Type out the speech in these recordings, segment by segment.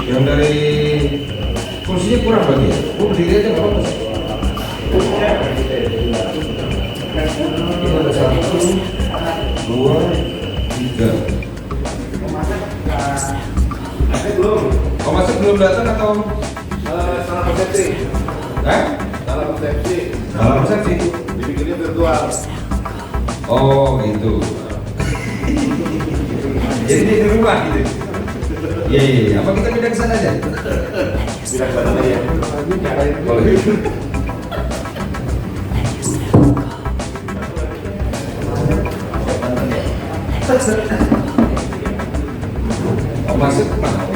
Yang dari kursinya kurang berarti ya? Gue berdiri aja nggak apa-apa sih. Ini ada 1, 2, 3. Oh masih belum datang atau? Salah persepsi. Salah persepsi. Salah persepsi. Dibikinnya virtual. Oh gitu. Jadi di rumah gitu. Iya iya. Apa kita pindah ke sana aja? Tidak sana ya. Boleh. Oh masuk mana?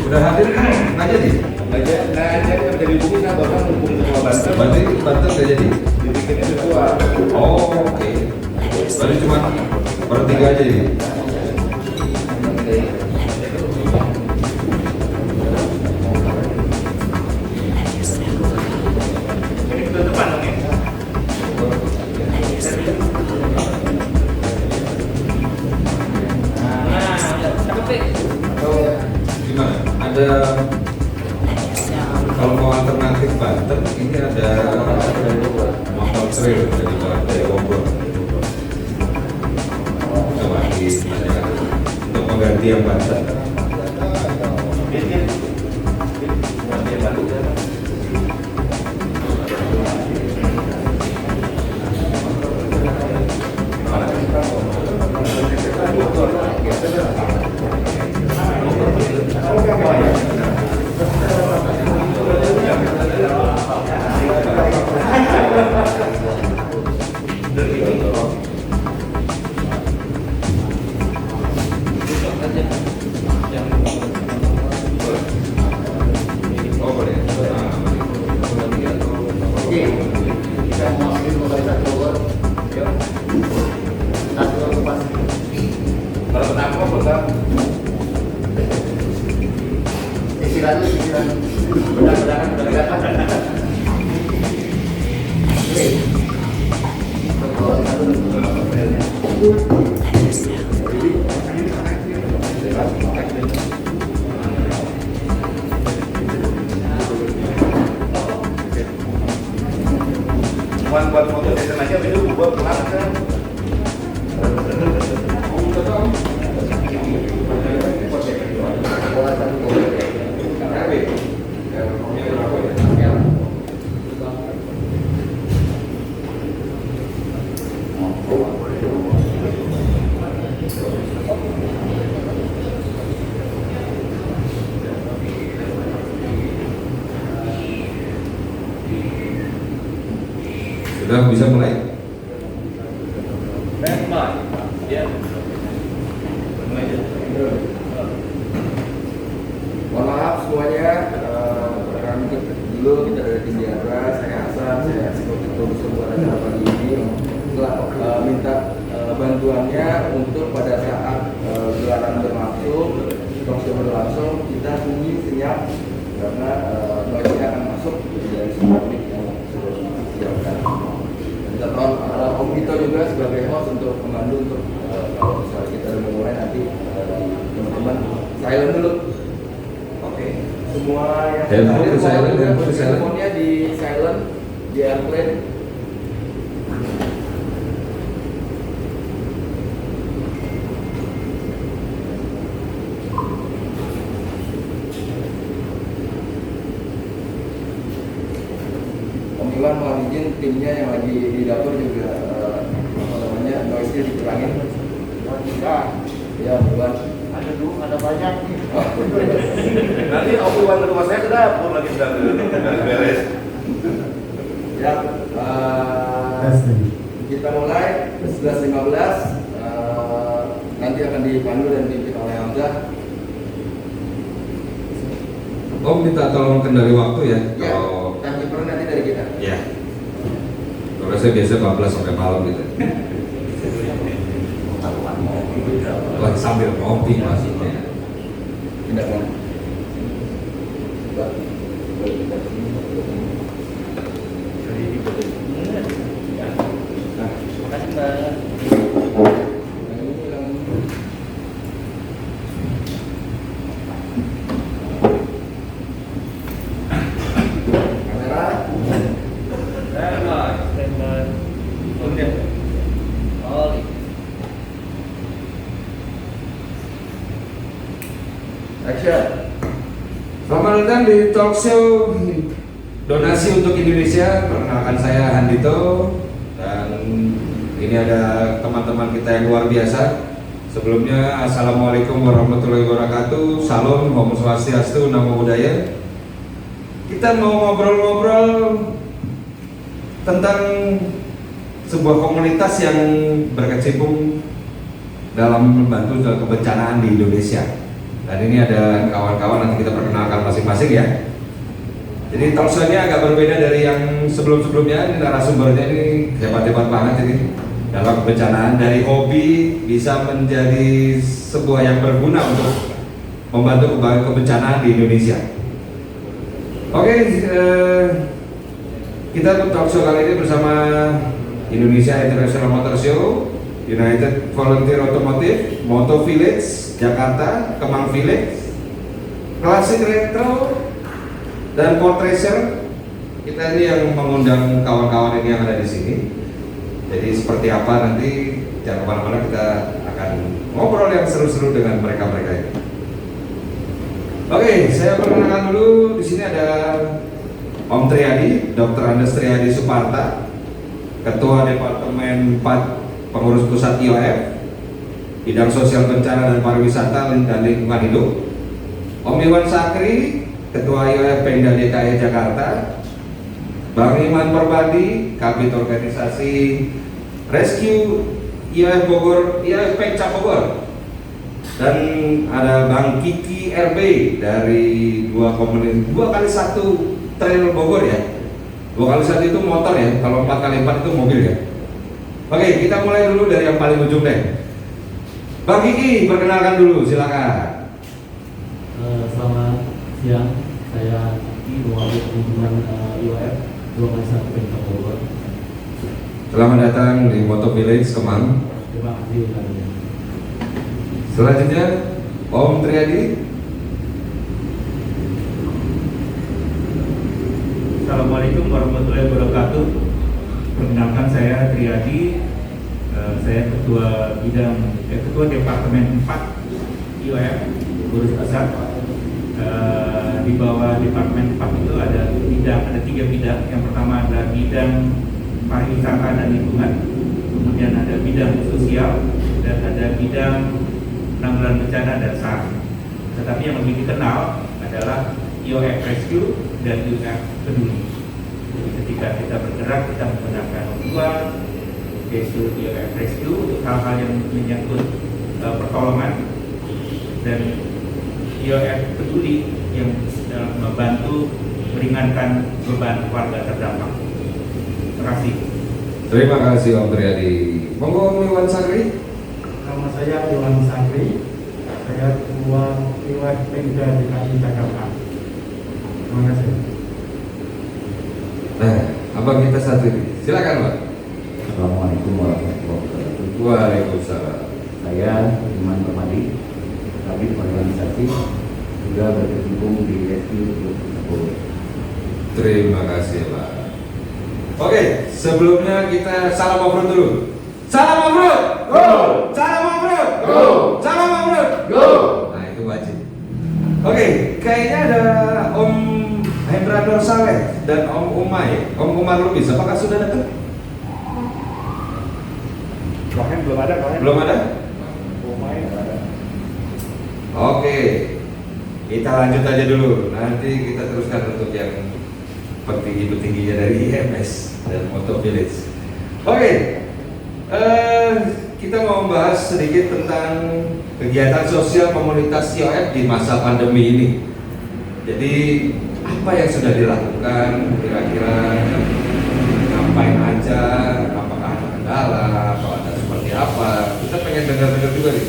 Udah hadir kan? Nggak jadi? Jadi menjadi bukti kan bahkan hubung semua Banten. Berarti Banten nggak jadi? Dibikinnya virtual. Oh oke. Berarti cuma bertiga aja ini. Gimana? Ada kalau mau alternatif Banten ini ada motor trail dari Bogor. Coba ditanyakan untuk pengganti yang Banten. Oh boleh. Kalau kenapa benar? Istirahat. Benar-benar. Cuman buat foto session aja itu buat pulang kan. Sudah bisa mulai? Mohon maaf semuanya, rekan dulu kita dari tim Diara, saya Hasan, saya sebagai produser buat acara pagi ini telah minta bantuannya untuk pada saat gelaran berlangsung, talkshow berlangsung, kita sunyi senyap karena noise akan masuk dari semua mic yang sudah disiapkan. Kita mohon Om Vito juga sebagai host untuk memandu untuk kalau misalnya kita udah mulai nanti teman-teman silent dulu. Semua yang Handphone hadir ke silent, juga handphone ke silent. teleponnya di silent, di airplane. Om Iwan mohon izin timnya yang lagi di dapur juga apa namanya noise-nya dikurangin. Ya Om Iwan. Ada banyak nih. Nanti aku uang ke rumah saya ke dapur lagi sedang beres. Ya, kita mulai 11.15. Nanti akan dipandu dan dipimpin oleh Hamzah. Om minta tolong kendali waktu ya. Ya, Kalau dan kiper nanti dari kita. ya. Kalau saya biasa 14 sampai malam gitu. Lagi sambil ngopi maksudnya. Tidak mau. Makasih Mbak. Action. Selamat datang di talk show donasi untuk Indonesia. Perkenalkan saya Handito dan ini ada teman-teman kita yang luar biasa. Sebelumnya, Assalamualaikum warahmatullahi wabarakatuh. Salam, Om Swastiastu, Namo Buddhaya. Kita mau ngobrol-ngobrol tentang sebuah komunitas yang berkecimpung dalam membantu kebencanaan di Indonesia. Dan ini ada kawan-kawan, nanti kita perkenalkan masing-masing ya. Jadi talk show-nya agak berbeda dari yang sebelum-sebelumnya. Ini narasumbernya ini hebat-hebat banget ini. Dalam kebencanaan, dari hobi bisa menjadi sebuah yang berguna untuk membantu kebencanaan di Indonesia. Oke, kita talk show kali ini bersama Indonesia International Motor Show, United Volunteer Automotive, Moto Village Jakarta, Kemang Village, Classic Retro, dan Ford Racer. Kita ini yang mengundang kawan-kawan ini yang ada di sini. Jadi seperti apa nanti, jangan kemana-mana, kita akan ngobrol yang seru-seru dengan mereka-mereka ini. Oke, saya perkenalkan dulu. Di sini ada Om Triadi, Dr. Andes Triadi Suparta, Ketua Departemen 4 Pengurus Pusat IOF, Bidang Sosial Bencana dan Pariwisata dan Lingkungan Hidup. Om Iwan Sakri, Ketua IOF Pemda DKI Jakarta. Bang Iman Perbadi, Kabit Organisasi Rescue IOF Bogor, IOF Pekcap Bogor. Dan ada Bang Kiki RB dari 2x1 trail Bogor ya. 2x1 itu motor ya, kalau 4x4 itu mobil ya. Oke, kita mulai dulu dari yang paling ujung deh. Bang Kiki, perkenalkan dulu, silakan. Selamat siang, saya Kiki, mewakili hubungan IOF 2x1 Pekcap Bogor. Selamat datang di Moto Village Kemang. Terima kasih undangannya. Selanjutnya Om Triadi. Assalamualaikum warahmatullahi wabarakatuh. Perkenalkan saya Triadi. Saya Ketua Departemen 4 IOF Pengurus Pusat. Di bawah Departemen 4 itu ada 3 bidang. Yang pertama adalah bidang pariwisata dan lingkungan, kemudian ada bidang sosial, dan ada bidang penanggulangan bencana dan SAR. Tetapi yang lebih dikenal adalah IOF Rescue dan IOF Peduli. Jadi ketika kita bergerak, kita menggunakan dua, yaitu IOF Rescue untuk hal-hal yang menyangkut pertolongan, dan IOF Peduli yang membantu meringankan beban warga terdampak. Terima kasih. Terima kasih Om Triadi. Monggo Om Iwan Sakri. Nama saya Iwan Sakri, saya Ketua IOF Pemda DKI Jakarta. Terima kasih. Nah, abang kita satu ini. Silakan Pak. Assalamualaikum warahmatullahi wabarakatuh. Waalaikumsalam. Saya Iman Permadi, Kabit Organisasi, juga berkecimpung di Rescue Group Bogor. Terima kasih Pak. Oke, sebelumnya kita salam obrol dulu. Salam obrol. Go! Salam obrol. Go! Salam obrol. Go! Nah, itu wajib. Oke, kayaknya ada Om Hendra Nur Saleh dan Om Umay. Om Umar Lubis, apakah sudah datang? Belum ada. Belum ada? Oke, kita lanjut aja dulu. Nanti kita teruskan untuk yang petinggi-petingginya dari IMS dan Moto Village. Oke, kita mau membahas sedikit tentang kegiatan sosial komunitas IOF di masa pandemi ini. Jadi apa yang sudah dilakukan, kira-kira ngapain aja, apakah ada kendala, atau ada seperti apa? Kita pengen dengar-dengar juga nih.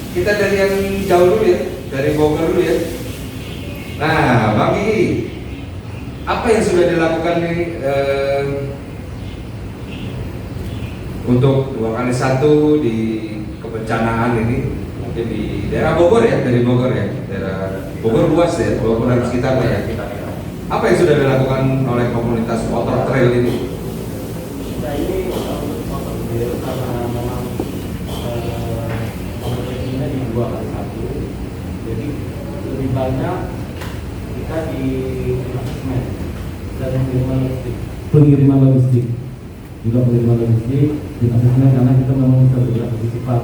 Kita dari yang jauh dulu ya, dari Bogor dulu ya. Nah, Bang Gigi, apa yang sudah dilakukan nih untuk 2x1 di kebencanaan ini? Mungkin di daerah Bogor ya, dari Bogor ya, daerah Bogor luas ya, Bogor dan sekitarnya ya. Apa yang sudah dilakukan oleh komunitas motor trail ini? Nah ini motor trail karena memang kompetisinya di 2x1, jadi lebih banyak kita di asesmen dan pengiriman logistik juga pengiriman logistik di asesmen karena kita memang bisa bergerak bersifat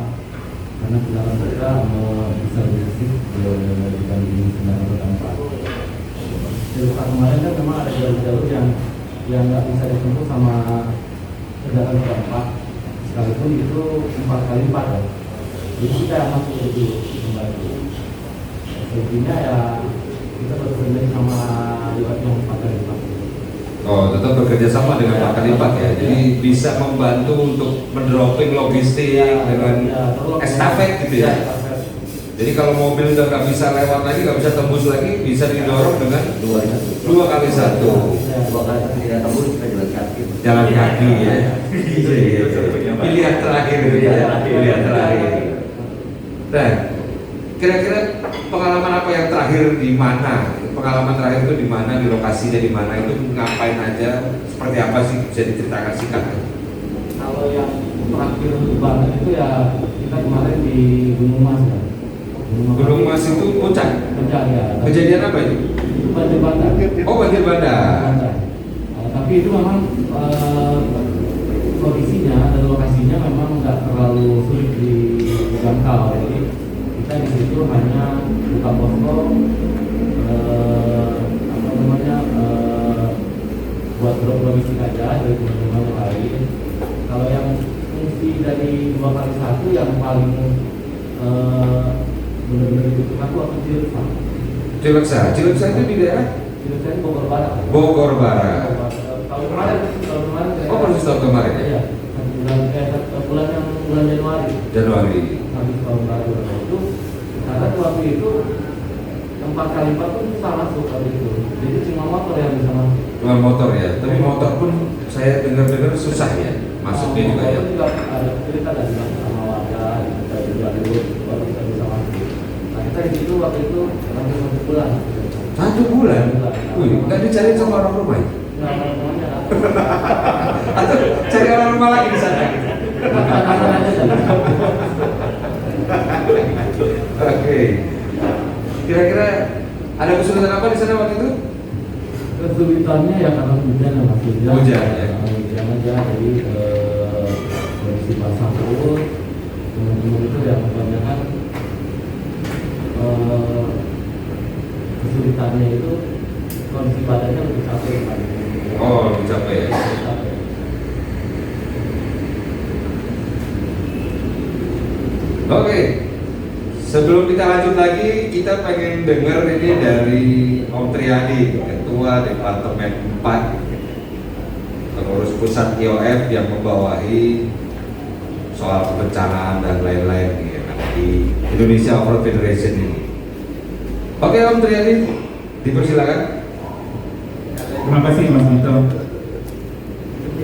karena kendaraan kita bisa logistik dibanding kendaraan roda 4. Jadi kemarin kan memang ada jalur-jalur yang nggak bisa ditempuh sama kendaraan roda 4 sekalipun itu 4x4 ya. Jadi kita yang masuk dulu kembali. Selebihnya ya kita bekerja sama lewat yang 4x4. Oh, tetap bekerja sama dengan Pak Kalipat ya. Jadi bisa membantu untuk mendropping logistik dengan estafet gitu ya. Jadi kalau mobil udah nggak bisa lewat lagi, nggak bisa tembus lagi, bisa didorong dengan 2x1. 2x1. 2x1 tidak tembus, kita jalan kaki. Jalan kaki ya. Pilihan terakhir gitu ya. Pilihan terakhir. Nah, kira-kira pengalaman apa yang terakhir di mana? Pengalaman terakhir itu di mana? Di lokasinya di mana? Itu ngapain aja? Seperti apa sih? Bisa diceritakan singkat? Kalau yang terakhir banget itu ya kita kemarin di Gunung Mas ya. Gunung Mas itu puncak. Puncak ya. Kejadian apa itu? Itu banjir bandang. Oh, banjir bandang. Tapi itu memang kondisinya dan lokasinya memang nggak terlalu sulit dijangkau. Jadi kita di situ hanya buka posko, buat drop logistik aja dari teman-teman yang lain. Kalau yang fungsi dari 2x1 yang paling benar-benar dibutuhkan itu waktu Cileksa. Cileksa itu di daerah Cileksa itu Bogor Barat. Bogor Barat. Tahun kemarin. Oh, persis tahun kemarin ya? Iya. Bulan Januari. Habis tahun baru itu. Karena waktu itu 4x4 pun bisa masuk waktu itu. Jadi cuma motor yang bisa masuk. Cuma motor ya. Tapi motor pun saya dengar-dengar susah ya masuknya juga ya. Juga ada cerita dari sama warga, kita juga dulu baru kita bisa masuk. Nah kita di situ waktu itu hampir 1 bulan. 1 bulan? Wih, nggak dicari sama orang rumah ya? Nggak ada semuanya. Atau cari orang rumah lagi di sana? Oke. Kira-kira ada kesulitan apa di sana waktu itu? Kesulitannya ya karena hujan ya Mas. Hujan ya. Hujan aja jadi kondisi basah terus. Teman-teman itu yang kebanyakan kesulitannya itu kondisi badannya lebih capek kan. Oh, lebih capek ya. Oke. Sebelum kita lanjut lagi, kita pengen dengar ini dari Om Triadi, Ketua Departemen 4 Pengurus Pusat IOF yang membawahi soal kebencanaan dan lain-lain ya, di Indonesia Off-Road Federation ini. Oke Om Triadi, dipersilakan. Terima kasih Mas Dito.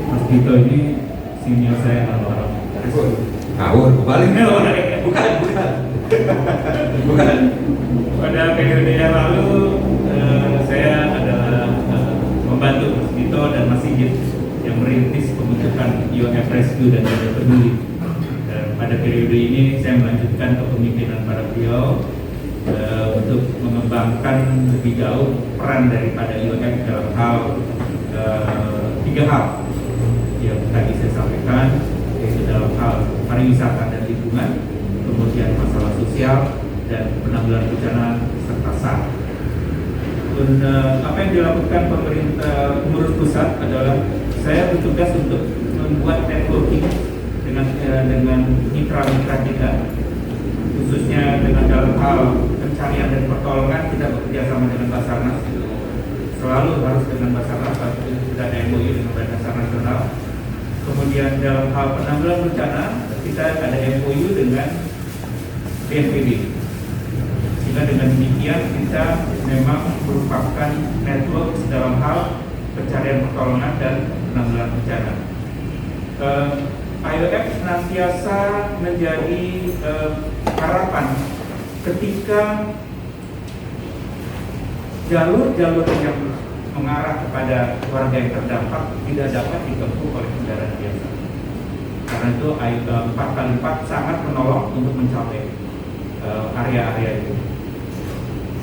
Mas Dito ini senior saya kalau Ngawur, balik. Bukan. Pada periode yang lalu saya adalah membantu Mas Dito dan Mas Sigit yang merintis pembentukan IOF Rescue dan Jaga Peduli. Dan pada periode ini saya melanjutkan kepemimpinan para beliau untuk mengembangkan lebih jauh peran daripada IOF dalam hal 3 hal yang tadi saya sampaikan, yaitu dalam hal pariwisata dan lingkungan, kemudian masalah sosial dan penanggulangan bencana serta SAR. Dan apa yang dilakukan pemerintah pengurus pusat adalah saya bertugas untuk membuat networking dengan mitra-mitra kita, khususnya dengan dalam hal pencarian dan pertolongan kita bekerja sama dengan Basarnas. Selalu harus dengan Basarnas, sudah ada MOU dengan Badan Dasar Nasional. Kemudian dalam hal penanggulangan bencana kita ada MOU dengan BNPB. Sehingga dengan demikian kita memang merupakan network dalam hal pencarian pertolongan dan penanggulangan bencana. IOF senantiasa menjadi harapan ketika jalur-jalur yang mengarah kepada warga yang terdampak tidak dapat ditempuh oleh kendaraan biasa. Karena itu 4x4 sangat menolong untuk mencapai area-area itu.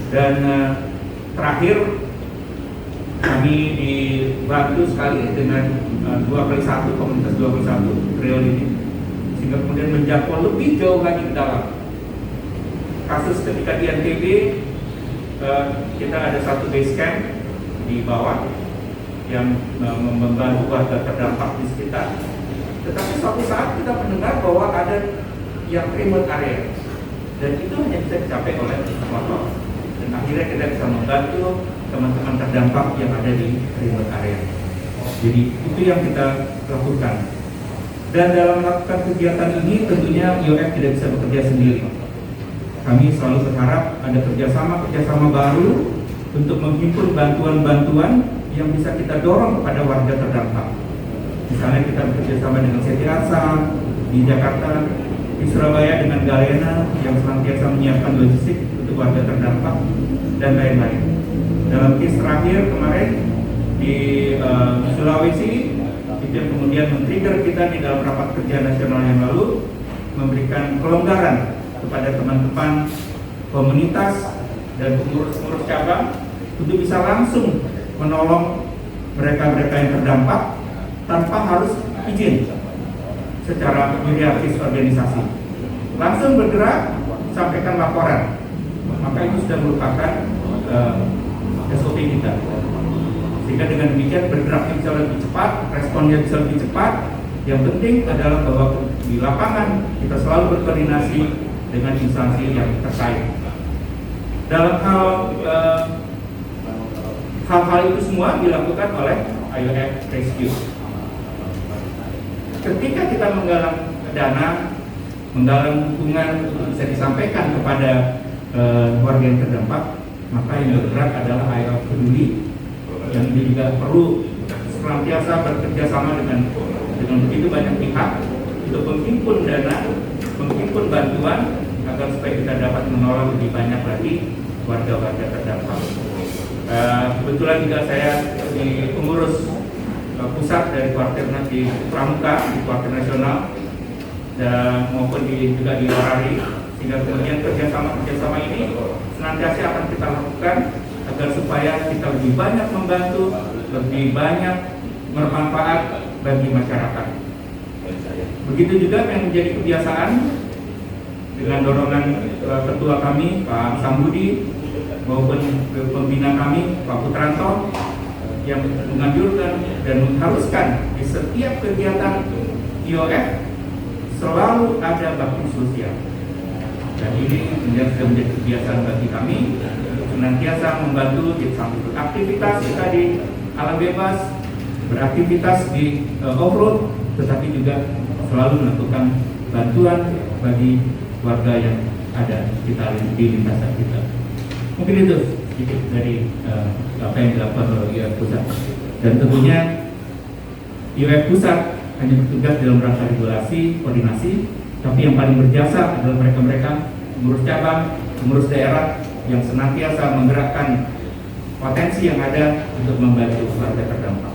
Dan terakhir kami dibantu sekali dengan 2+1 komunitas 2+1 Trail ini, sehingga kemudian menjangkau lebih jauh lagi ke dalam. Kasus ketika di NTB, kita ada satu base camp di bawah yang membantu warga terdampak di sekitar. Tetapi suatu saat kita mendengar bahwa ada yang remote area, dan itu hanya bisa dicapai oleh motor. Dan akhirnya kita bisa membantu teman-teman terdampak yang ada di remote area. Jadi itu yang kita lakukan. Dan dalam melakukan kegiatan ini tentunya IOF tidak bisa bekerja sendiri. Kami selalu berharap ada kerjasama baru untuk menghimpun bantuan-bantuan yang bisa kita dorong kepada warga terdampak. Misalnya kita bekerjasama dengan Seti Asa di Jakarta, di Surabaya dengan Galena yang senantiasa menyiapkan logistik untuk warga terdampak, dan lain-lain. Dalam case terakhir kemarin di Sulawesi, itu yang kemudian men-trigger kita di dalam rapat kerja nasional yang lalu, memberikan kelonggaran kepada teman-teman komunitas dan pengurus-pengurus cabang untuk bisa langsung menolong mereka-mereka yang terdampak tanpa harus izin secara hierarkis organisasi. Langsung bergerak, sampaikan laporan. Maka itu sudah merupakan SOP kita. Sehingga dengan demikian bergeraknya bisa lebih cepat, responnya bisa lebih cepat. Yang penting adalah bahwa di lapangan kita selalu berkoordinasi dengan instansi yang terkait. Dalam hal-hal itu semua dilakukan oleh IOF Rescue. Ketika kita menggalang dana, menggalang dukungan untuk bisa disampaikan kepada warga yang terdampak, maka yang bergerak adalah IOF Peduli, yang ini juga perlu senantiasa bekerja sama dengan begitu banyak pihak untuk menghimpun dana, menghimpun bantuan agar supaya kita dapat menolong lebih banyak lagi warga-warga terdampak. Kebetulan juga saya di pengurus pusat dari kuartir di Pramuka, di kuartir nasional, dan maupun juga di Warari, sehingga kemudian kerjasama ini senantiasa akan kita lakukan agar supaya kita lebih banyak membantu, lebih banyak bermanfaat bagi masyarakat. Begitu juga yang menjadi kebiasaan dengan dorongan ketua kami Pak Sambudi maupun pembina kami Pak Putranto, yang menganjurkan dan mengharuskan di setiap kegiatan IOF selalu ada bakti sosial. Dan ini sudah menjadi kebiasaan bagi kami, senantiasa membantu di samping aktivitas kita di alam bebas, beraktivitas di off-road, tetapi juga selalu melakukan bantuan bagi warga yang ada di lintasan kita. Mungkin itu sedikit dari apa yang dilakukan oleh IOF Pusat. Dan tentunya IOF Pusat hanya bertugas dalam rangka regulasi, koordinasi, tapi yang paling berjasa adalah mereka-mereka pengurus cabang, pengurus daerah yang senantiasa menggerakkan potensi yang ada untuk membantu warga terdampak.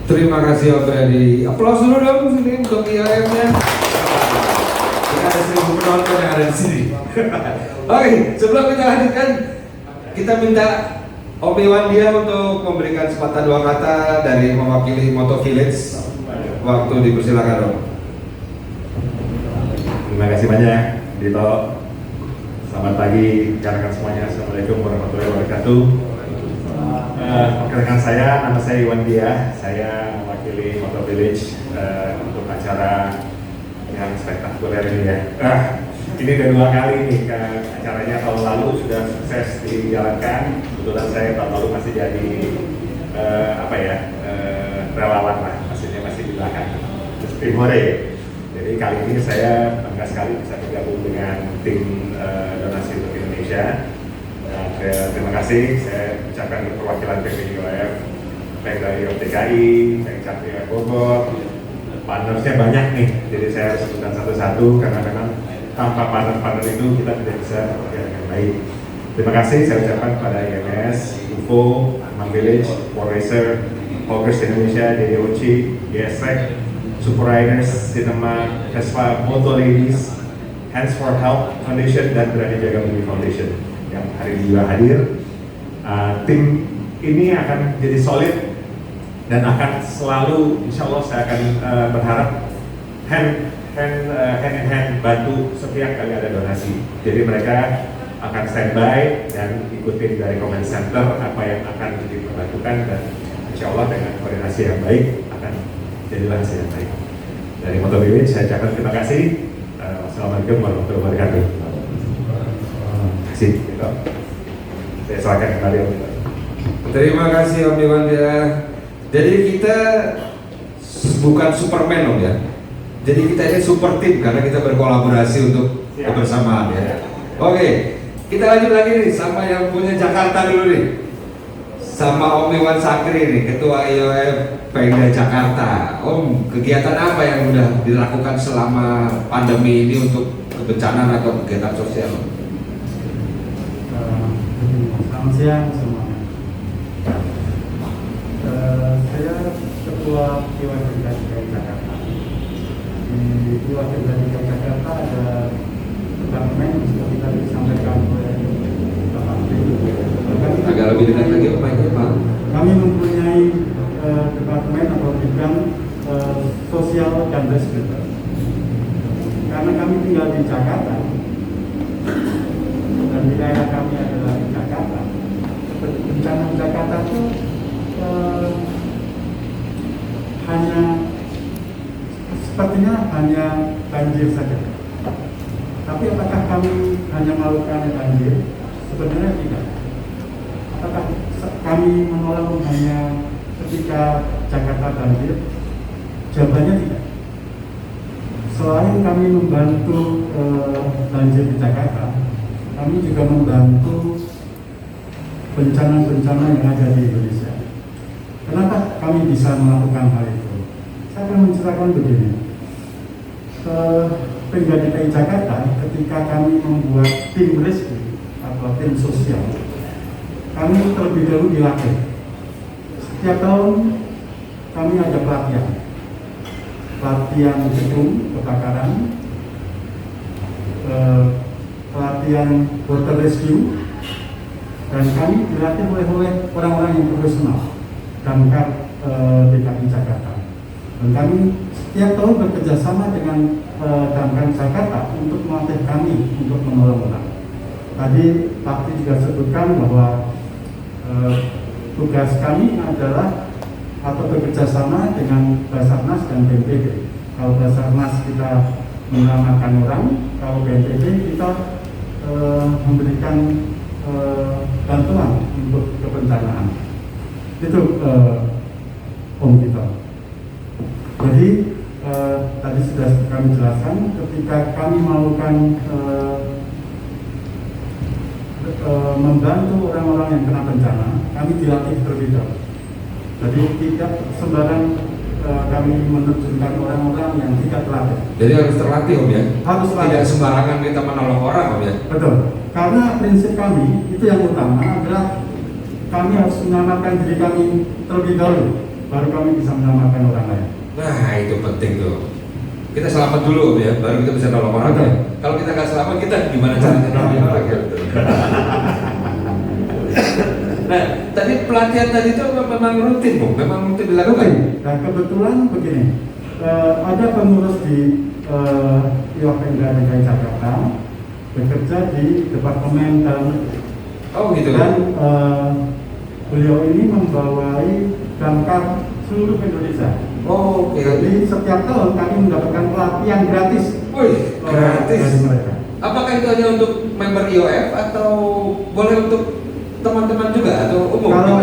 Terima kasih Om Triadi. Aplaus dulu dong sini untuk IOF-nya. Kita ada 1.000 penonton yang ada di sini. Oke, sebelum kita lanjutkan, kita minta Om Iwan dia untuk memberikan sepatah dua kata dari mewakili Moto Village. Waktu dipersilakan Om. Terima kasih banyak Dito. Selamat pagi rekan-rekan semuanya. Assalamualaikum warahmatullahi wabarakatuh. Rekan saya, nama saya Iwan Dia. Saya mewakili Moto Village untuk acara yang spektakuler ini ya. Ini udah 2 kali nih acaranya. Tahun lalu sudah sukses dijalankan. Kebetulan saya tahun lalu masih jadi relawan lah, maksudnya masih di belakang tim hore. Jadi kali ini saya bangga sekali bisa bergabung dengan tim donasi untuk Indonesia. Terima kasih, saya ucapkan perwakilan PPI IOF, baik dari OTKI, baik Capri Bogor. Partnersnya banyak nih, jadi saya harus sebutkan satu-satu karena memang tanpa partner-partner itu kita tidak bisa bekerja dengan baik. Terima kasih saya ucapkan kepada IMS, UFO, Amang Village, Racer, Hawkers Indonesia, DDOC, YesRec, Super Riders, Cinema, Vespa, Moto Ladies, Hands for Help Foundation, dan Berani Jaga Bumi Foundation. yang hari ini juga hadir. Tim ini akan jadi solid dan akan selalu, insya Allah saya akan berharap hand in hand bantu setiap kali ada donasi. Jadi mereka akan standby dan ikutin dari command center apa yang akan diperlakukan, dan insya Allah dengan koordinasi yang baik akan jadilah hasil yang baik. Dari Moto BW saya ucapkan terima kasih. Wassalamualaikum warahmatullahi wabarakatuh. Terima kasih. Saya serahkan kembali Om. Terima kasih Om Dewanda. Jadi kita bukan Superman Om ya. Jadi kita ini super tim karena kita berkolaborasi untuk kebersamaan ya. Oke, kita lanjut lagi nih sama yang punya Jakarta dulu nih. Sama Om Iwan Sakri nih, Ketua IOF Pemda Jakarta. Om, kegiatan apa yang udah dilakukan selama pandemi ini untuk kebencanaan atau kegiatan sosial? Selamat siang semuanya. Saya Ketua IOF Pemda Jakarta. Di IOF Pemda Jakarta ada departemen yang sudah kita disampaikan oleh Bapak Menteri. Agak lebih dekat lagi Pak. Kami mempunyai departemen atau bidang sosial dan resiko. Karena kami tinggal di Jakarta dan wilayah kami adalah di Jakarta. Bencana Jakarta itu sepertinya hanya banjir saja. Tapi apakah kami hanya melakukan banjir? Sebenarnya tidak. Apakah kami menolong hanya ketika Jakarta banjir? Jawabannya tidak. Selain kami membantu banjir di Jakarta, kami juga membantu bencana-bencana yang ada di Indonesia. Kenapa kami bisa melakukan hal itu? Saya akan menceritakan begini. Pemda DKI Jakarta ketika kami membuat tim rescue atau tim sosial, kami terlebih dahulu dilatih. Setiap tahun kami ada pelatihan gedung kebakaran, pelatihan water rescue, dan kami dilatih oleh orang-orang yang profesional damkar DKI Jakarta. Dan kami setiap tahun bekerjasama dengan damkar Jakarta untuk melatih kami untuk menolong orang. Tadi Pak Ti juga sebutkan bahwa tugas kami adalah atau bekerjasama dengan Basarnas dan BNPB. Kalau Basarnas kita menyelamatkan orang, kalau BNPB kita memberikan bantuan untuk kebencanaan. Itu Om Tito. Jadi tadi sudah kami jelaskan, ketika kami melakukan membantu orang-orang yang kena bencana, kami dilatih terlebih dahulu. Jadi tidak sembarang kami menerjunkan orang-orang yang tidak terlatih. Jadi harus terlatih Om ya? Harus terlatih. Tidak sembarangan kita menolong orang Om ya? Betul. Karena prinsip kami itu yang utama adalah kami harus menyelamatkan diri kami terlebih dahulu, baru kami bisa menyelamatkan orang lain. Nah itu penting tuh. Kita selamat dulu ya, baru kita bisa nolong orang ya. Kalau kita nggak selamat, kita gimana caranya nolong orang ya? Nah, tadi pelatihan tadi itu memang rutin Bu, memang rutin dilakukan. Dan kebetulan begini, ada pengurus di IOF Pemda DKI Jakarta bekerja di Departemen Dalam Negeri. Oh gitu. Dan beliau ini membawai damkar seluruh Indonesia. Oh, oke. Jadi setiap tahun kami mendapatkan pelatihan gratis. Wih, gratis. Dari mereka. Apakah itu hanya untuk member IOF atau boleh untuk teman-teman juga atau umum?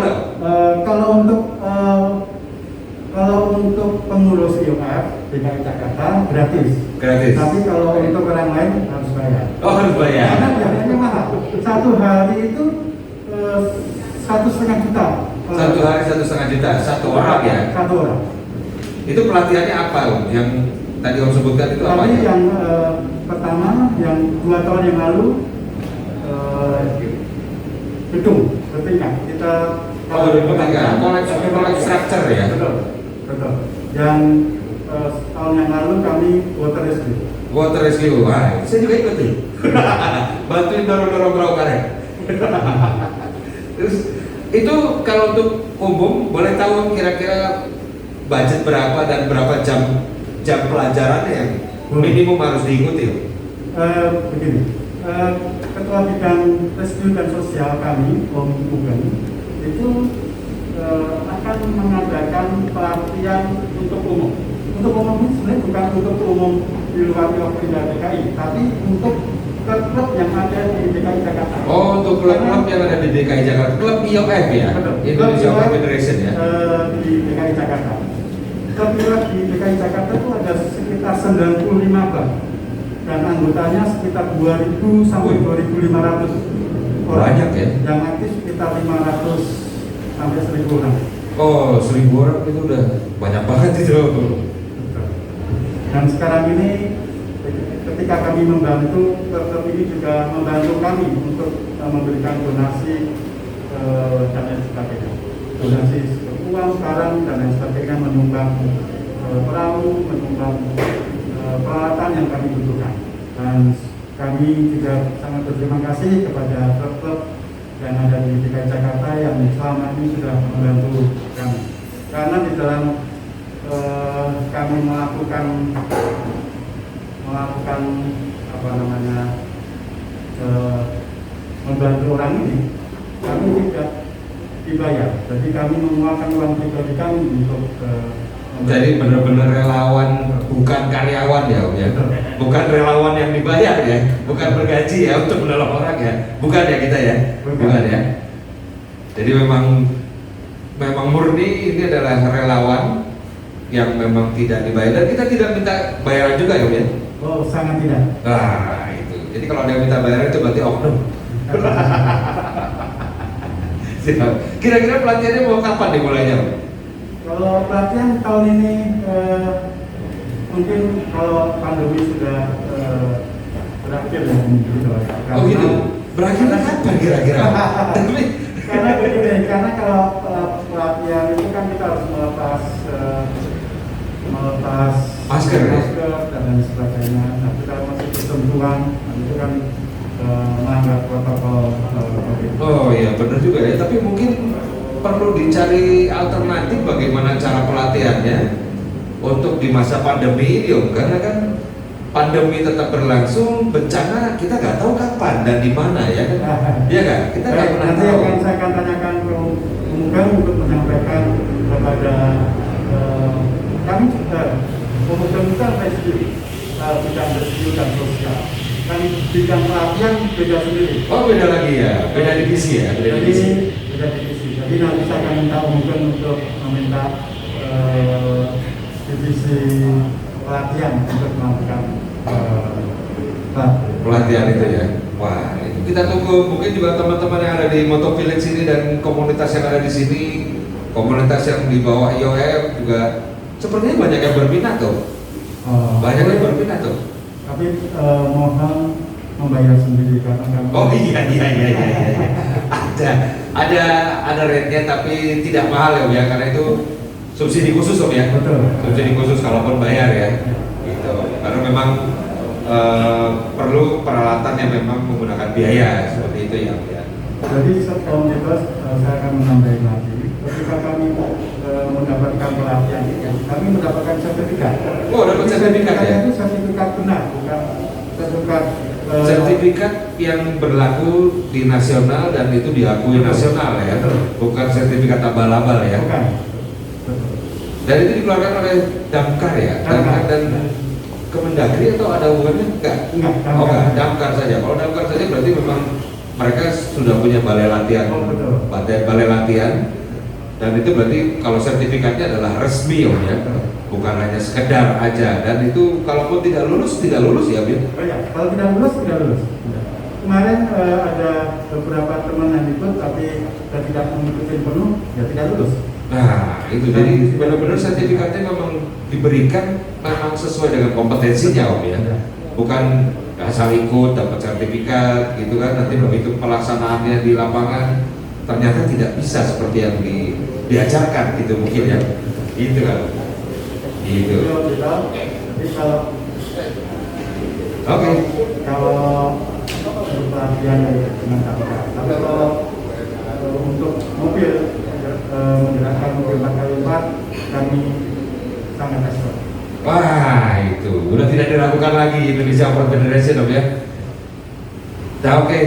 Kalau untuk pengurus IOF DKI Jakarta gratis. Gratis. Tapi kalau untuk orang lain harus bayar. Oh harus bayar. Karena biayanya mahal. Satu hari itu 1,5 juta. Satu hari 1,5 juta, satu orang ya? Satu orang. Itu pelatihannya apa Om? Yang tadi Om sebutkan itu apa? Tapi yang pertama, yang 2 tahun yang lalu gedung bertingkat. Kita collect structure ya? Betul. Yang tahun yang lalu kami water rescue. Water rescue, wah saya juga ikut nih. Bantuin dorong-dorong perahu karet. Terus itu kalau untuk umum boleh tahu kira-kira budget berapa dan berapa jam pelajaran yang minimum harus diikuti? Begini, Ketua Bidang Rescue dan Sosial kami, Om Ugeng, itu akan mengadakan pelatihan untuk umum. Untuk umum ini sebenarnya bukan untuk umum di luar Wilayah DKI, tapi untuk klub-klub yang ada di DKI Jakarta. Oh, untuk klub-klub yang ada di DKI Jakarta, klub IOF ya? Betul. Indonesia Klub Federation ya? Di DKI Jakarta. Klub IOF di DKI Jakarta itu ada sekitar 95 klub. Dan anggotanya sekitar 2.000 sampai 2.500 orang. Banyak ya? Yang aktif sekitar 500 sampai 1.000 orang. Oh, 1.000 orang itu udah banyak banget itu. Dan sekarang ini ketika kami membantu, klub ini juga membantu kami untuk memberikan donasi dan lain sebagainya. Donasi uang, barang dan lain sebagainya, menyumbang perahu, menyumbang peralatan yang kami butuhkan. Dan kami juga sangat berterima kasih kepada klub-klub yang ada di DKI Jakarta yang selama ini sudah membantu kami. Karena di dalam kami melakukan membantu orang ini, kami tidak dibayar. Jadi kami mengeluarkan uang pribadi kami untuk Jadi benar-benar relawan, bukan karyawan ya Om ya? Bukan relawan yang dibayar ya? Bukan bergaji ya untuk menolong orang ya? Bukan ya kita ya? Bukan ya? Jadi memang murni ini adalah relawan yang memang tidak dibayar, dan kita tidak minta bayaran juga ya Om ya? Oh, sangat tidak. Nah itu, jadi kalau ada yang minta bayaran itu berarti oknum. Kira-kira pelatihannya mau kapan dimulainya Om? Kalau pelatihan tahun ini mungkin kalau pandemi sudah berakhir ya gitu. Oh gitu? Berakhirnya kapan kira-kira? Karena begini, karena kalau pelatihan itu kan kita harus melepas masker dan lain sebagainya. Nah, kita masih bersentuhan, itu kan melanggar protokol COVID. Oh iya benar juga ya, tapi mungkin perlu dicari alternatif bagaimana cara pelatihannya untuk di masa pandemi ini Om, karena kan pandemi tetap berlangsung, bencana kita nggak tahu kapan dan di mana ya kan? Iya kan? Kita nggak pernah Nanti tahu. saya akan tanyakan ke Umum untuk menyampaikan kepada kami juga pemuda rescue, bidang rescue dan sosial. Kan bidang pelatihan beda sendiri. Oh beda lagi ya, beda divisi ya, beda divisi. Beda divisi. Jadi nanti saya akan minta mungkin untuk meminta divisi pelatihan untuk melakukan pelatihan itu ya. Wah, itu kita tunggu. Mungkin juga teman-teman yang ada di Moto Village sini dan komunitas yang ada di sini, komunitas yang di bawah IOF juga sepertinya banyak yang berminat tuh. Banyak yang berminat tuh. Tapi mohon membayar sendiri karena kami. Oh iya. Ada rate-nya tapi tidak mahal ya Om ya, karena itu subsidi khusus Om ya. Betul. Subsidi khusus kalaupun bayar ya. Gitu. Karena memang perlu peralatan yang memang menggunakan biaya seperti itu ya Om ya. Jadi sebelum itu saya akan menambahkan lagi. Ketika kami mendapatkan pelatihan ini, kami mendapatkan sertifikat. Oh, dapat sertifikat ya? Itu sertifikat benar, bukan sertifikat sertifikat yang berlaku di nasional dan itu diakui nasional ya, bukan sertifikat abal-abal ya. Bukan. Dan itu dikeluarkan oleh Damkar ya, Damkar dan Kemendagri atau ada hubungannya? Enggak. Oh enggak, Damkar saja. Kalau Damkar saja berarti memang mereka sudah punya balai latihan, balai latihan. Dan itu berarti kalau sertifikatnya adalah resmi Om ya, bukan hanya sekedar aja. Dan itu kalaupun tidak lulus ya Bill. Oh ya, kalau tidak lulus. Kemarin ada beberapa teman yang ikut tapi tidak mengikuti penuh, ya tidak lulus. Nah itu jadi benar-benar sertifikatnya memang diberikan memang sesuai dengan kompetensinya Om ya, bukan asal ikut dapat sertifikat gitu kan, nanti begitu pelaksanaannya di lapangan ternyata tidak bisa seperti yang diajarkan gitu mungkin ya, gitu kan, gitu. Jadi kalau Oke. kalau berupa pelatihan dengan KPK. Tapi kalau untuk mobil menggerakkan mobil 4x4 kami sangat ekspor. Wah, itu udah tidak diragukan lagi Indonesia Off-Road Federation, Om ya. Nah, oke.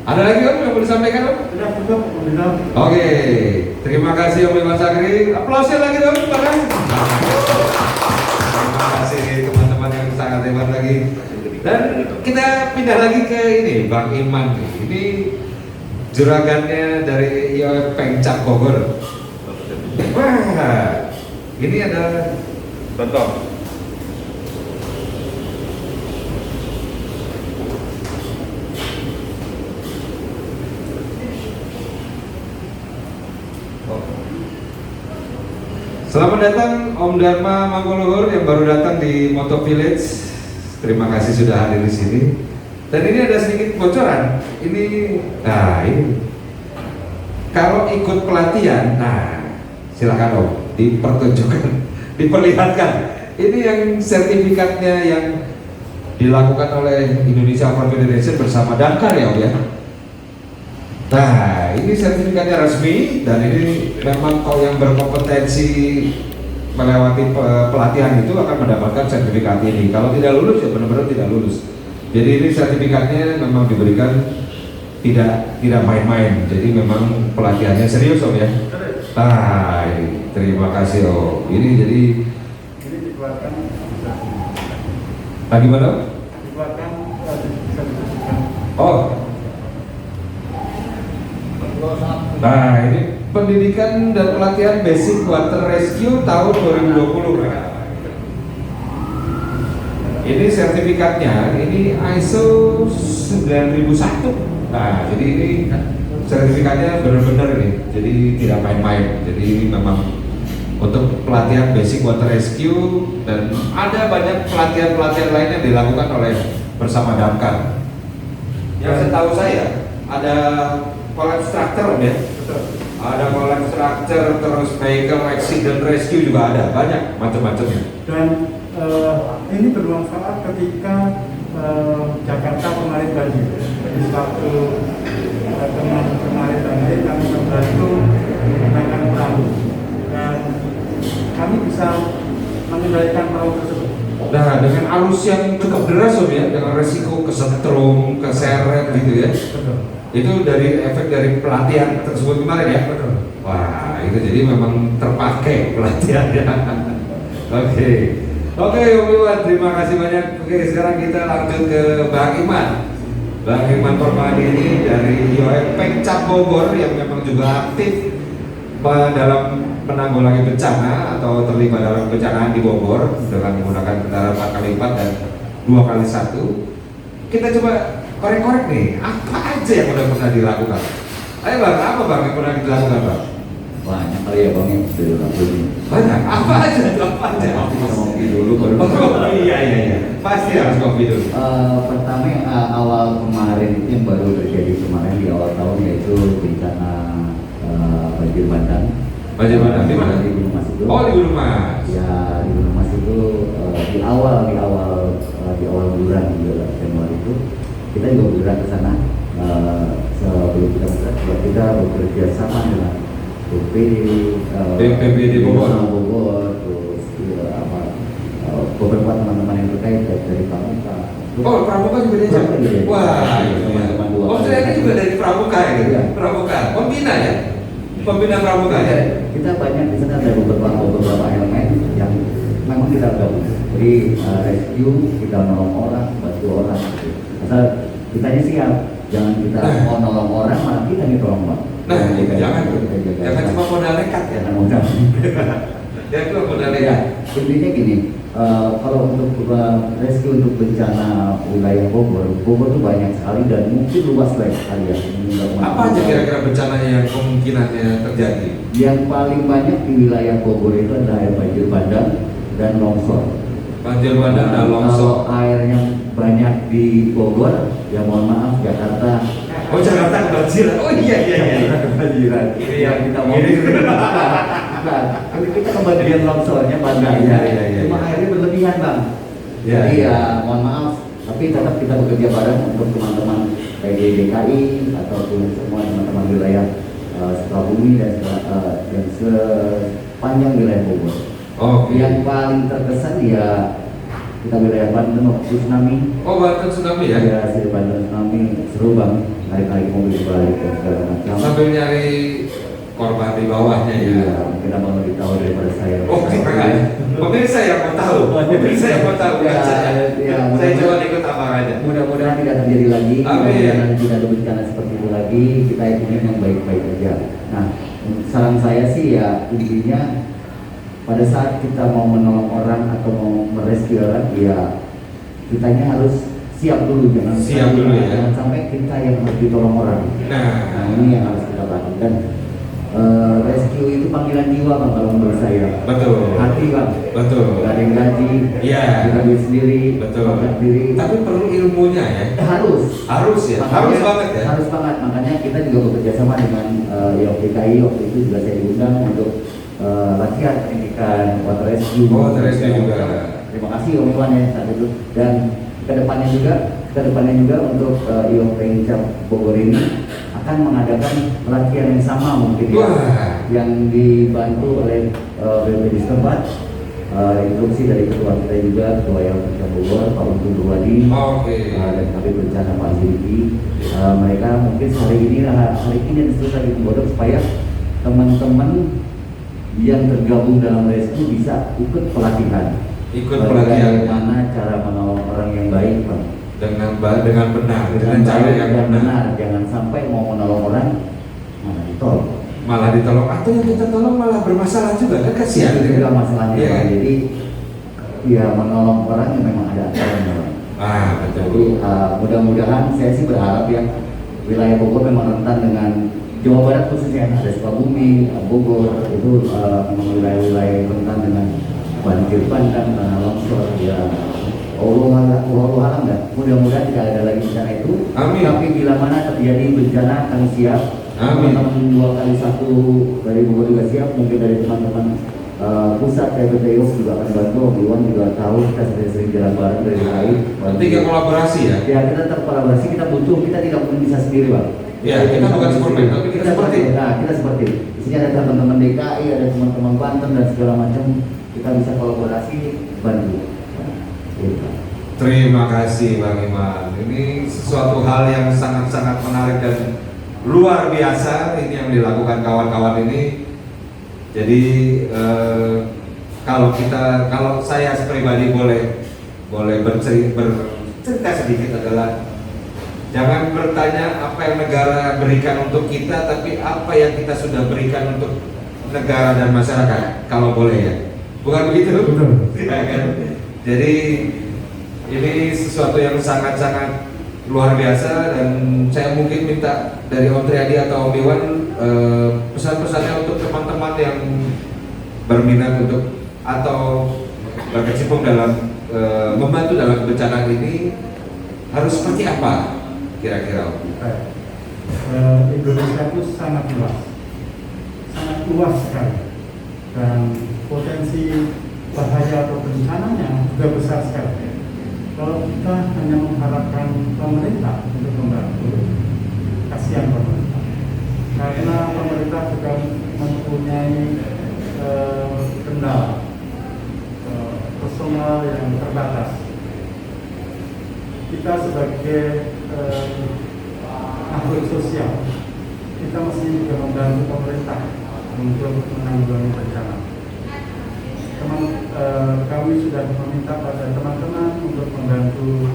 Ada lagi Om yang mau disampaikan, Om? Sudah cukup, Alhamdulillah. Oke, terima kasih Om Iwan Sakri. Aplausnya lagi dong, Pak. Terima kasih teman-teman yang sangat hebat lagi. Dan kita pindah lagi ke ini, Bang Iman. Ini juragannya dari IOF Pengcap Bogor. Wah, ini ada Contoh. Selamat datang Om Dharma Manggoluhur yang baru datang di Moto Village. Terima kasih sudah hadir di sini. Dan ini ada sedikit bocoran. Ini kalau ikut pelatihan, silakan Om dipertunjukkan, diperlihatkan. Ini yang sertifikatnya yang dilakukan oleh Indonesia Off-Road Federation bersama Damkar ya Om ya. Nah, ini sertifikatnya resmi dan ini memang kalau yang berkompetensi melewati pelatihan itu akan mendapatkan sertifikat ini. Kalau tidak lulus ya benar-benar tidak lulus. Jadi ini sertifikatnya memang diberikan tidak main-main. Jadi memang pelatihannya serius Om ya. Nah, terima kasih Om. Ini jadi Ini dikeluarkan bagaimana? dikeluarkan bisa diberikan. Oh. Nah, ini pendidikan dan pelatihan basic water rescue tahun 2020. Ini sertifikatnya, ini ISO 9001. Nah, jadi ini sertifikatnya benar-benar ini. Jadi tidak main-main. Jadi ini memang untuk pelatihan basic water rescue dan ada banyak pelatihan-pelatihan lain yang dilakukan oleh bersama Damkar. Yang setahu saya ada collapse structure ya, ada collapse structure, terus vehicle accident rescue juga ada, banyak macam-macamnya. Dan ini bermanfaat ketika Jakarta kemarin banjir. Jadi waktu kemarin banjir kami membantu menggunakan perahu dan kami bisa mengendalikan perahu tersebut. Nah, dengan arus yang cukup deras Om ya, dengan resiko kesetrum, keseret gitu ya. Betul. Itu dari efek dari pelatihan tersebut kemarin ya. Betul. Wah, itu jadi memang terpakai pelatihannya. Oke, Om Iwan, terima kasih banyak. Oke, sekarang kita lanjut ke Bang Iman. Bang Iman Permadi ini dari IOF Pengcap Bogor yang memang juga aktif dalam menanggulangi bencana atau terlibat dalam bencana di Bogor dengan menggunakan kendaraan 4x4 dan 2x1. Kita coba korek-korek nih, apa aja yang udah pernah dilakukan? Ayo Bang, apa Bang yang pernah dilakukan Bang? Banyak kali ya Bang yang sudah dilakukan. Banyak, apa aja? Kita ngopi dulu baru. Oh iya, pasti harus kopi dulu. Pertama yang awal kemarin itu yang baru terjadi kemarin di awal tahun yaitu bencana banjir bandang. Banjir bandang di mana? Di Gunung Mas itu. Oh di Gunung Mas. Ya di Gunung Mas itu di awal bulan Januari itu kita juga bergerak ke sana. Sebelum kita bergerak, kita bekerja sama dengan BPBD Bogor, terus beberapa teman-teman yang terkait dari Pramuka. Oh, Pramuka juga diajak. Wah, teman-teman dua. oh ternyata juga dari Pramuka ya? Iya. Pramuka, pembina ya? Pembina Pramuka ya? Kita banyak di sana ada beberapa elemen yang memang kita gabung. Jadi rescue, kita nolong orang, bantu orang. Gitu. Asal kitanya siap, jangan kita mau nolong orang malah kita nih tolong bang. Nah, jangan cuma modal nekat ya. Jangan modal. Ya itu modal Ya, nekat. intinya gini, kalau untuk rescue untuk bencana wilayah Bogor tuh banyak sekali dan mungkin luas sekali ya. Apa aja kira-kira bencananya yang kemungkinannya terjadi? Yang paling banyak di wilayah Bogor itu adalah air banjir bandang dan longsor. Banjir bandang dan longsor. Kalau air yang banyak di Bogor, ya mohon maaf Jakarta. Oh Jakarta kebanjiran. Oh iya. Kebanjiran. Ini yang kita mau. Bukan. Kita kebanjiran longsornya bandang. Iya. Cuma airnya berlebihan bang. Iya. Jadi ya mohon maaf tapi tetap kita bekerja bareng untuk teman-teman PG DKI ataupun semua teman-teman wilayah Sukabumi dan sepanjang wilayah Bogor. Yang paling terkesan ya kita wilayah Banten waktu tsunami. Oh, Banten tsunami ya? Ya, si Banten tsunami seru banget, narik-narik mobil balik dan segala macam. Sambil nyari korban di bawahnya ya. Iya, mungkin abang lebih tahu daripada saya. Oh, pemirsa yang mau tahu, pemirsa yang mau tahu bukan saya. Saya cuma ikut abang aja. Mudah-mudahan tidak terjadi lagi, Amin. mudah-mudahan tidak ada bencana seperti itu lagi. Kita ingin yang baik-baik aja. Nah, saran saya sih ya intinya pada saat kita mau menolong orang atau mau merescue orang, ya kitanya harus siap dulu, jangan jangan sampai kita yang harus ditolong orang. Nah, ini yang harus kita lakukan. Rescue itu panggilan jiwa bang kalau menurut saya. Betul. Hati bang. Betul. Gak ada yang gaji. Iya. Kita duit sendiri. Betul. Makan diri. Tapi perlu ilmunya ya. Harus. Harus ya. Makanya, harus banget ya. Harus banget. Makanya kita juga bekerja sama dengan DKI. Waktu itu juga saya diundang untuk latihan pendidikan water rescue. Water rescue juga. Terima kasih Om Iwan ya saat itu. Dan kedepannya juga untuk IOP Incap Bogor ini akan mengadakan pelatihan yang sama mungkin ya, yang dibantu oleh BPD setempat, instruksi dari ketua kita juga, ketua yang Incap Bogor, Pak Untung Durwadi, dan kami berencana Pak Ziriki. Mereka mungkin hari ini dan seterusnya lagi membodoh supaya teman-teman yang tergabung dalam rescue bisa ikut pelatihan. Bagaimana cara menolong orang yang baik, Bang? Dengan benar, dengan cara yang benar. Jangan sampai mau menolong orang malah ditolong. Atau yang kita tolong malah bermasalah juga, kan kasihan. Itu juga masalahnya. Yeah. Jadi ya menolong orang yang memang ada aturannya. Betul. Jadi mudah-mudahan saya sih berharap ya wilayah Bogor memang rentan dengan Jawa Barat khususnya, ada Sukabumi, Bogor itu memang wilayah-wilayah rentan dengan banjir bandang, tanah longsor ya. Allah alam dah. Mudah-mudahan tidak ada lagi bencana itu. Amin. Tapi bila mana terjadi bencana kami siap. Teman-teman 2x1 dari Bogor juga siap. Mungkin dari teman-teman pusat PPTU juga akan bantu. Iwan juga tahu kita sering jalan bareng dari lain. Tiga kolaborasi ya? Ya kita tetap kolaborasi. Kita butuh. Kita tidak mungkin bisa sendiri bang. Ya kita bukan Superman, tapi kita seperti. Nah kita seperti. Di sini ada teman-teman DKI, ada teman-teman Banten dan segala macam. Kita bisa kolaborasi bantu. Terima kasih Bang Iman. Ini sesuatu hal yang sangat-sangat menarik dan luar biasa ini yang dilakukan kawan-kawan ini. Jadi kalau saya pribadi boleh bercerita sedikit adalah jangan bertanya apa yang negara berikan untuk kita, tapi apa yang kita sudah berikan untuk negara dan masyarakat. Kalau boleh ya, bukan begitu? Betul. Ya, kan? Jadi ini sesuatu yang sangat-sangat luar biasa dan saya mungkin minta dari Om Triadi atau Om Iwan pesan-pesannya untuk teman-teman yang berminat untuk atau berkecimpung dalam membantu dalam bencana ini harus seperti apa kira-kira? Indonesia itu sangat luas sekali dan potensi bahaya atau bencananya juga besar sekali. Kalau kita hanya mengharapkan pemerintah untuk membantu, kasihan pemerintah. Karena pemerintah juga mempunyai kendala personal yang terbatas. Kita sebagai makhluk sosial, kita mesti juga membantu pemerintah untuk menanggulangi bencana. Kami sudah meminta pada teman-teman untuk membantu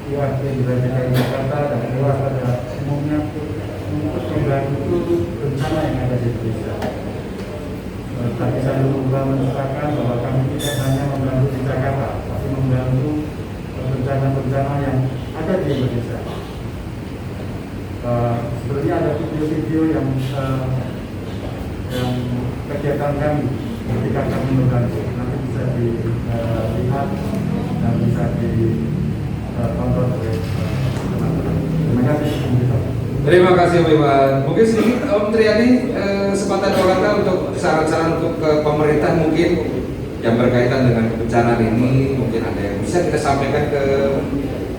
IOP di DKI Jakarta dan luar pada umumnya untuk membantu bencana yang ada di Indonesia. Tadi saya lupa menyatakan bahwa kami tidak hanya membantu di Jakarta, tapi membantu bencana-bencana yang ada di Indonesia. Sebenarnya ada video-video yang kegiatan kami ketika kami membantu, nanti bisa dilihat dan bisa ditonton oleh teman-teman. Terima kasih. Terima kasih Om Iwan. Mungkin sedikit Om Triadi kesempatan kata untuk saran-saran untuk ke pemerintah mungkin yang berkaitan dengan kebencanaan ini mungkin ada yang bisa kita sampaikan ke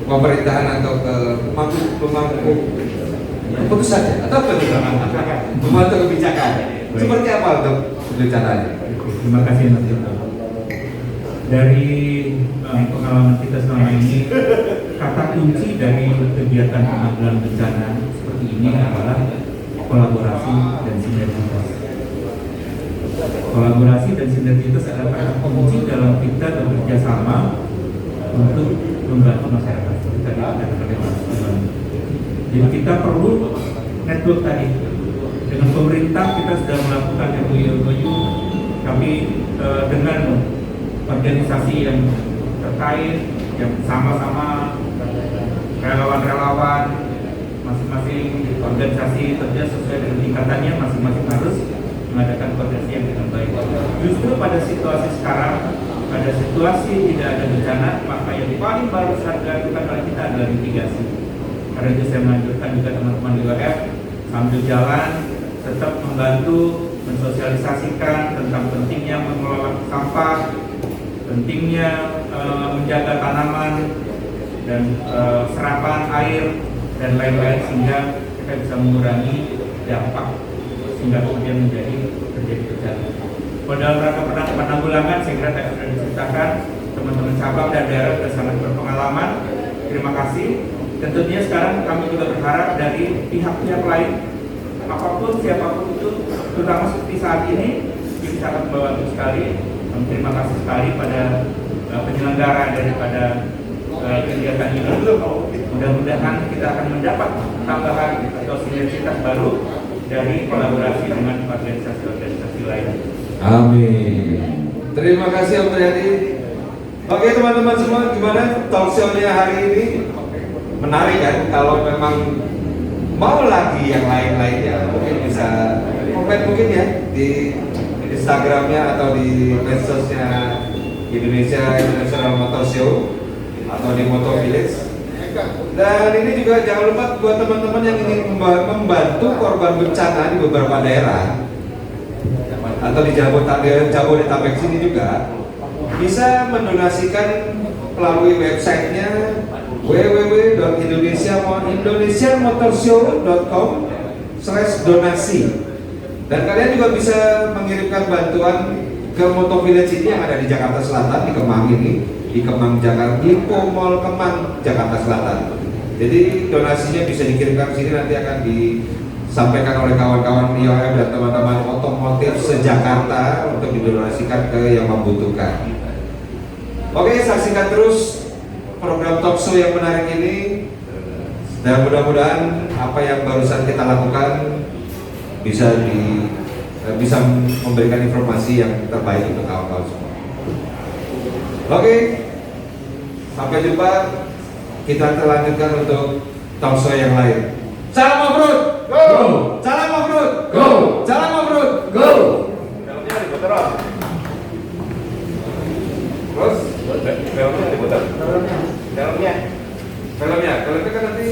pemerintahan atau ke pemangku keputusan ya? Atau pembantu kebijakan. Seperti apa untuk rencananya? Terima kasih Mas Dito. Dari pengalaman kita selama ini, kata kunci dari kegiatan penanggulangan bencana seperti ini adalah kolaborasi dan sinergitas. Kolaborasi dan sinergitas adalah kata kunci dalam kita bekerja sama untuk membantu masyarakat. Seperti tadi kata Mas. Jadi kita perlu network tadi. Dengan pemerintah kita sudah melakukan MOU, kami dengan organisasi yang terkait, yang sama-sama relawan-relawan, masing-masing organisasi kerja sesuai dengan tingkatannya, masing-masing harus mengadakan koordinasi yang dengan baik. Justru pada situasi sekarang, pada situasi tidak ada bencana, maka yang paling bagus dilakukan oleh kita adalah mitigasi. Karena itu saya melanjutkan juga teman-teman di UF sambil jalan tetap membantu mensosialisasikan tentang pentingnya mengelola sampah, pentingnya menjaga tanaman dan serapan air dan lain-lain sehingga kita bisa mengurangi dampak sehingga kemudian terjadi bencana. Pada dalam rangka penanggulangan, saya kira tadi sudah diceritakan, teman-teman cabang dan daerah sudah sangat berpengalaman. Terima kasih. Tentunya sekarang kami juga berharap dari pihak-pihak lain, apapun siapapun itu, terutama seperti saat ini, ini sangat membantu sekali. Terima kasih sekali pada penyelenggara daripada kegiatan ini. Mudah-mudahan kita akan mendapat tambahan atau sinergitas baru dari kolaborasi dengan organisasi-organisasi lain. Amin. Terima kasih Om Triadi. Oke teman-teman semua, gimana talk show-nya hari ini? Menarik kan? Kalau memang mau lagi yang lain-lainnya, mungkin bisa komen mungkin ya di Instagramnya atau di medsosnya Indonesia International Motor Show atau di Motor Village. Dan ini juga jangan lupa buat teman-teman yang ingin membantu korban bencana di beberapa daerah atau di Jabodetabek sini juga bisa mendonasikan melalui websitenya www.indonesianmotorshow.com/donasi. Dan kalian juga bisa mengirimkan bantuan ke Motor Village ini yang ada di Jakarta Selatan, di Kemang ini, di Kemang Jakarta, di Mall Kemang Jakarta Selatan. Jadi donasinya bisa dikirimkan ke sini, nanti akan disampaikan oleh kawan-kawan IOM dan teman-teman otomotif se-Jakarta untuk didonasikan ke yang membutuhkan. Oke, saksikan terus program talk show yang menarik ini, dan mudah-mudahan apa yang barusan kita lakukan bisa memberikan informasi yang terbaik untuk kawan-kawan semua. Oke, sampai jumpa. Kita terlanjutkan untuk talk show yang lain. Salam Mafrud, go! Salam Mafrud, go! Salam Mafrud, go! Filmnya diputar. Terus Filmnya diputar. filmnya kan nanti.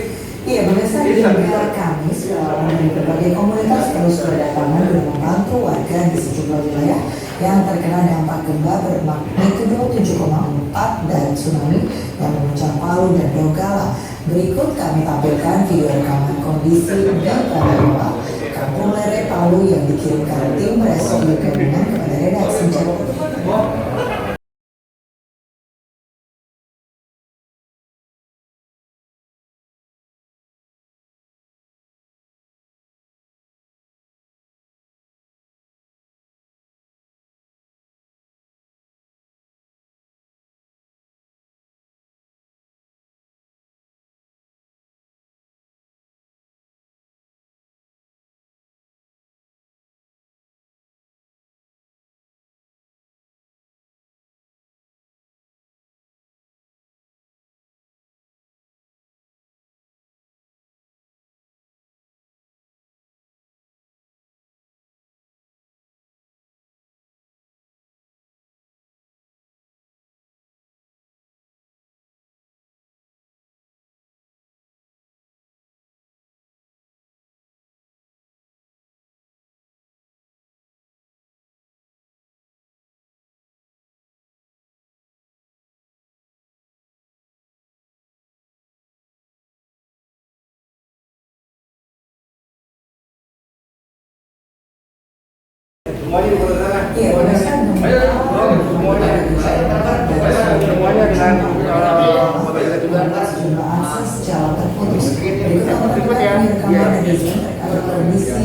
Iya, pemirsa hingga Kamis, dari berbagai komunitas terus berdatangan dan membantu warga di sejumlah wilayah yang terkena dampak gempa bermagnitudo 7,4 dan tsunami yang menerjang Palu dan Donggala. Berikut kami tampilkan video rekaman kondisi di Padalarang, Kampung Lere, Palu yang dikirimkan tim rescue gabungan kepada redaksi Jawa. Semuanya di sana. Iya, pemirsa, Ayo, semuanya. Semuanya dengan foto kita juga. sejumlah akses jalan terputus. Berikut rekaman dari Zoom terkait kondisi